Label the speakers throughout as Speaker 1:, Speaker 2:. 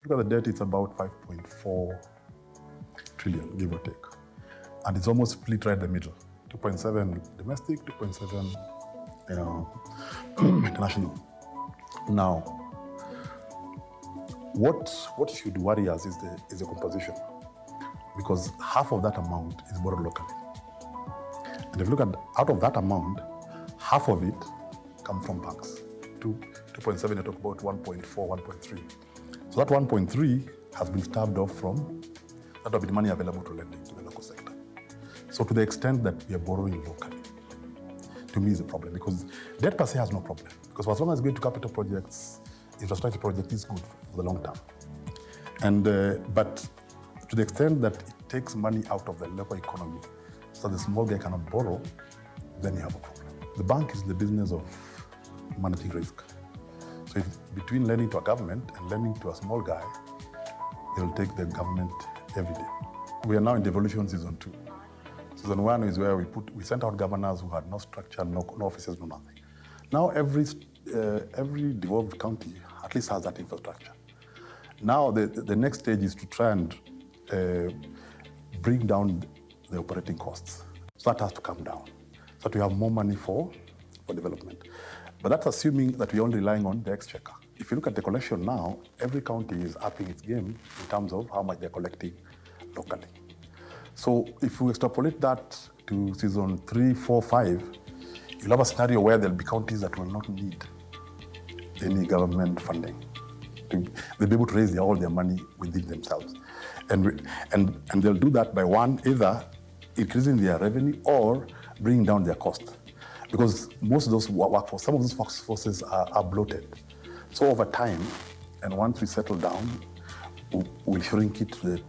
Speaker 1: look at the debt, it's about 5.4 trillion, give or take. And it's almost split right in the middle. 2.7 domestic, 2.7 international. Now, what should worry us is the composition, because half of that amount is borrowed locally. And if you look at out of that amount, half of it comes from banks. 2.7, you talk about 1.4, 1.3. So that 1.3 has been starved off from that of the money available to lending to the local sector. So to the extent that we are borrowing locally, to me is a problem, because debt per se has no problem. Because for as long as going to capital projects, infrastructure project is good for the long term. And but to the extent that it takes money out of the local economy so the small guy cannot borrow, then you have a problem. The bank is the business of managing risk. So if between lending to a government and lending to a small guy, they will take the government every day. We are now in devolution season 2. Season 1 is where we sent out governors who had no structure, no offices, no nothing. Now every devolved county at least has that infrastructure. Now the next stage is to try and bring down the operating costs. So that has to come down, so that we have more money for development. But that's assuming that we're only relying on the exchequer. If you look at the collection now, every county is upping its game in terms of how much they're collecting locally. So if we extrapolate that to season 3, 4, 5, you'll have a scenario where there'll be counties that will not need any government funding. They'll be able to raise all their money within themselves. And they'll do that by one, either increasing their revenue or bringing down their cost. Because most of those workforce, some of those workforces are bloated. So over time, and once we settle down, we'll shrink it to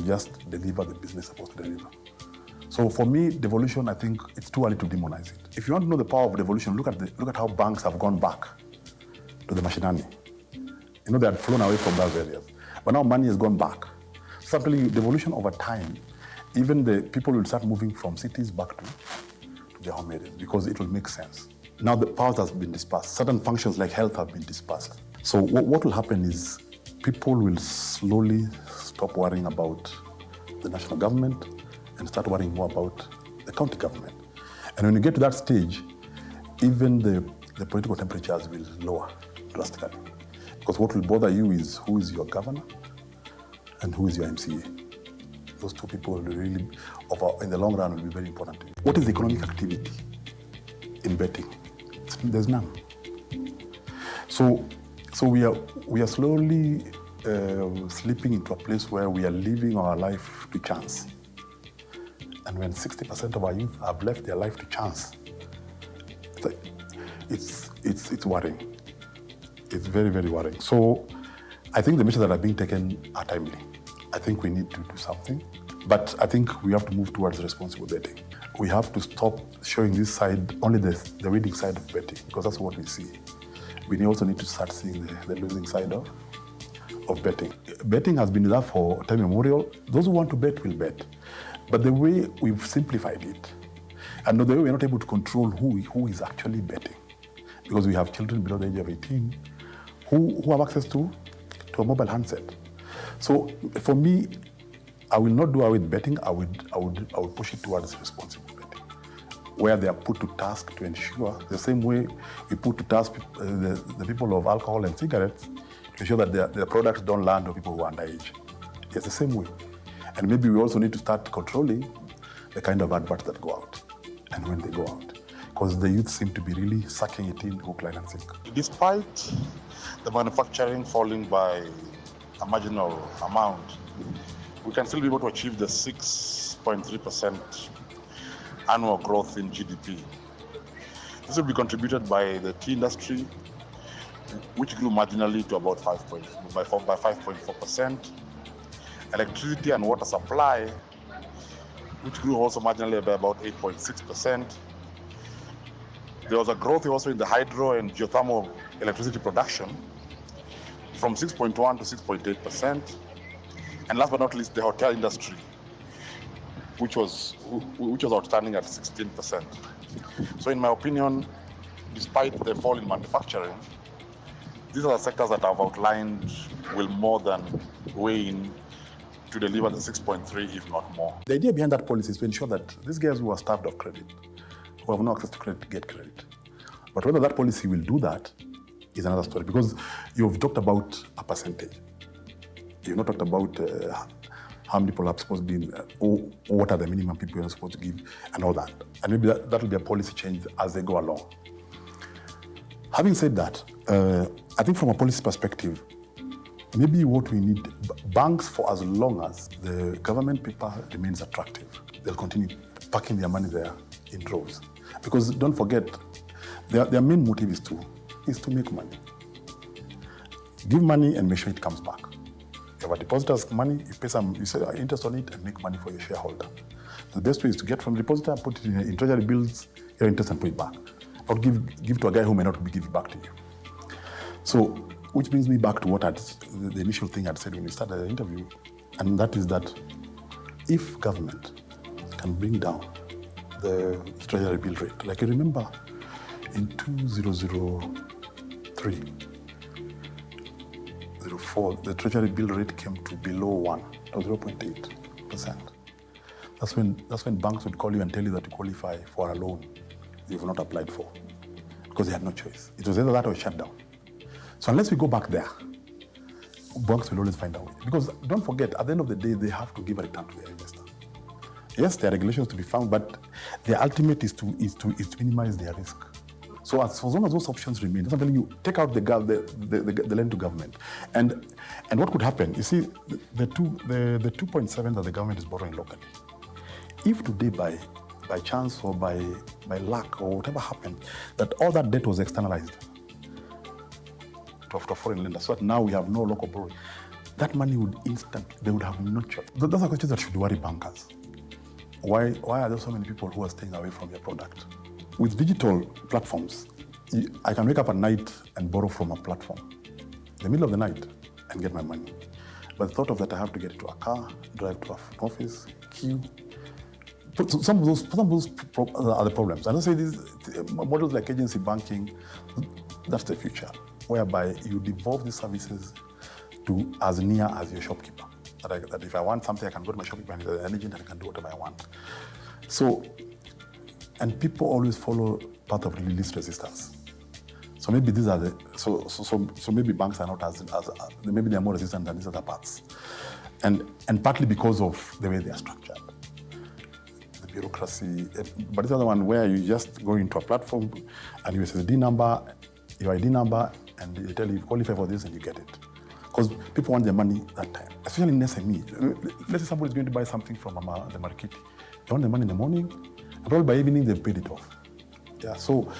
Speaker 1: just deliver the business supposed to deliver. So for me, devolution, I think it's too early to demonize it. If you want to know the power of devolution, look at how banks have gone back to the mashinani. You know, they had flown away from those areas. But now money has gone back. So I'm telling you, devolution over time, even the people will start moving from cities back to their home areas, because it will make sense. Now the powers have been dispersed. Certain functions like health have been dispersed. So what will happen is people will slowly stop worrying about the national government and start worrying more about the county government. And when you get to that stage, even the political temperatures will lower drastically. Because what will bother you is who is your governor and who is your MCA. Those two people will really, in the long run, will be very important to you. What is the economic activity in betting? There's none. So we are slowly slipping into a place where we are living our life to chance. And when 60% of our youth have left their life to chance, it's worrying. It's very, very worrying. So I think the measures that are being taken are timely. I think we need to do something, but I think we have to move towards responsible betting. We have to stop showing this side, only the winning side of betting, because that's what we see. We also need to start seeing the losing side of betting. Betting has been there for time immemorial. Those who want to bet will bet. But the way we've simplified it, and the way we're not able to control who is actually betting, because we have children below the age of 18 who have access to a mobile handset. So for me, I will not do away with betting. I would push it towards responsible betting, where they are put to task to ensure, the same way we put to task the people of alcohol and cigarettes, to ensure that their products don't land on people who are underage. It's the same way. And maybe we also need to start controlling the kind of adverts that go out and when they go out, because the youth seem to be really sucking it in hook, line, and sinker. Despite the manufacturing falling by a marginal amount, we can still be able to achieve the 6.3% annual growth in GDP. This will be contributed by the tea industry, which grew marginally to about 5.4%. Electricity and water supply, which grew also marginally by about 8.6%. There was a growth also in the hydro and geothermal electricity production from 6.1 to 6.8%. And last but not least, the hotel industry, which was outstanding at 16%. So in my opinion, despite the fall in manufacturing, these are the sectors that I've outlined will more than weigh in to deliver the 6.3, if not more. The idea behind that policy is to ensure that these guys who are starved of credit, who have no access to credit, get credit. But whether that policy will do that is another story, because you've talked about a percentage. You've not talked about how many people are supposed to be, or what are the minimum people are supposed to give, and all that. And maybe that will be a policy change as they go along. Having said that, I think from a policy perspective, maybe what we need, banks, for as long as the government paper remains attractive, they'll continue packing their money there in droves. Because don't forget, their main motive is to make money. Give money and make sure it comes back. You have a depositor's money, you pay some interest on it and make money for your shareholder. The best way is to get from the depositor, put it in treasury bills, your interest, and put it back. Or give to a guy who may not be giving back to you. So, which brings me back to what the initial thing I'd said when we started the interview, and that is that if government can bring down the treasury bill rate, like you remember in 2003, 04, the treasury bill rate came to below 1, or 0.8%. That's when banks would call you and tell you that you qualify for a loan you've not applied for, because they had no choice. It was either that or shut down. So unless we go back there, banks will always find a way. Because don't forget, at the end of the day, they have to give a return to their investor. Yes, there are regulations to be found, but their ultimate is to minimize their risk. So as long as those options remain, I'm telling you, take out the lend to government. And what could happen? You see, the 2.7 that the government is borrowing locally, if today by chance or by luck or whatever happened, that all that debt was externalized to a foreign lender, so that now we have no local borrowing, that money would they would have no choice. Those are questions that should worry bankers. Why are there so many people who are staying away from their product? With digital platforms, I can wake up at night and borrow from a platform in the middle of the night and get my money. But the thought of that, I have to get into a car, drive to an office, queue. Some of those are the problems. And I say these models like agency banking, that's the future, whereby you devolve these services to as near as your shopkeeper. That if I want something, I can go to my shopkeeper and an agent and I can do whatever I want. So, and people always follow path of least resistance. So maybe these are so maybe banks are not as maybe they are more resistant than these other paths. And partly because of the way they are structured. The bureaucracy, but this other one where you just go into a platform and you SSD number, your ID number, and they tell you qualify for this and you get it. Because people want their money that time, especially in SME. Let's say somebody is going to buy something from the market. They want the money in the morning, and probably by evening they've paid it off. Yeah, so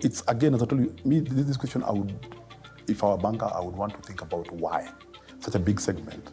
Speaker 1: it's, again, as I told you, this question, if I were a banker, I would want to think about why such a big segment